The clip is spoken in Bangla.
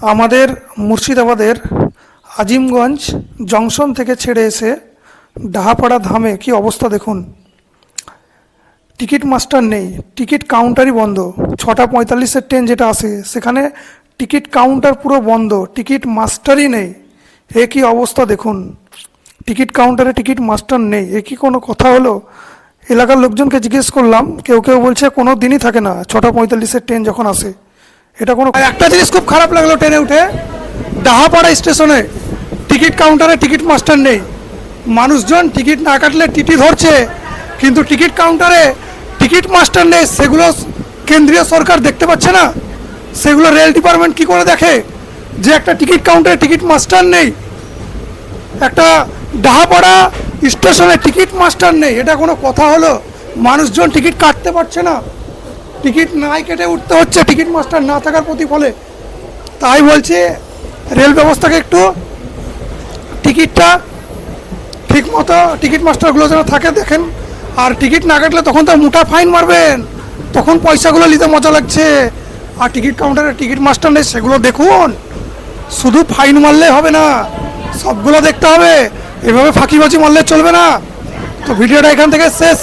আমাদের মুর্শিদাবাদের আজিমগঞ্জ জংশন থেকে ছেড়ে এসে ডাহাপাড়া ধামে কি অবস্থা দেখুন। টিকিট মাস্টার নেই, টিকিট কাউন্টারই বন্ধ। 6:45-এর ট্রেন যেটা আসে সেখানে টিকিট কাউন্টার পুরো বন্ধ, টিকিট মাস্টারই নেই। এ কি অবস্থা দেখুন, টিকিট কাউন্টারে টিকিট মাস্টার নেই, এ কি কোনো কথা হলো? এলাকার লোকজনকে জিজ্ঞেস করলাম, কেউ কেউ বলছে কোনো দিনই থাকে না 6:45-এর ট্রেন যখন আসে। এটা কোনো একটা জিনিস খুব খারাপ লাগলো ট্রেনে উঠে, ডাহাপাড়া স্টেশনে টিকিট কাউন্টারে টিকিট মাস্টার নেই। মানুষজন টিকিট না কাটলে টিটি ধরছে, কিন্তু টিকিট কাউন্টারে টিকিট মাস্টার নেই। সেগুলো কেন্দ্রীয় সরকার দেখতে পাচ্ছে না? সেগুলো রেল ডিপার্টমেন্ট কি করে দেখে যে একটা টিকিট কাউন্টারে টিকিট মাস্টার নেই? একটা ডাহাপাড়া স্টেশনে টিকিট মাস্টার নেই, এটা কোনো কথা হলো? মানুষজন টিকিট কাটতে পারছে না, টিকিট নাই কেটে উঠতে হচ্ছে টিকিট মাস্টার না থাকার প্রতিফলে। তাই বলছে রেল ব্যবস্থাকে একটু টিকিটটা ঠিক মতো টিকিট মাস্টারগুলো যেন থাকে দেখেন। আর টিকিট না কাটলে তখন তো মোটা ফাইন মারবেন, তখন পয়সাগুলো নিতে মজা লাগছে। আর টিকিট কাউন্টারে টিকিট মাস্টার নেই, সেগুলো দেখুন। শুধু ফাইন মারলে হবে না, সবগুলো দেখতে হবে, এভাবে ফাঁকিবাজি মারলে চলবে না। তো ভিডিওটা এখান থেকে শেষ।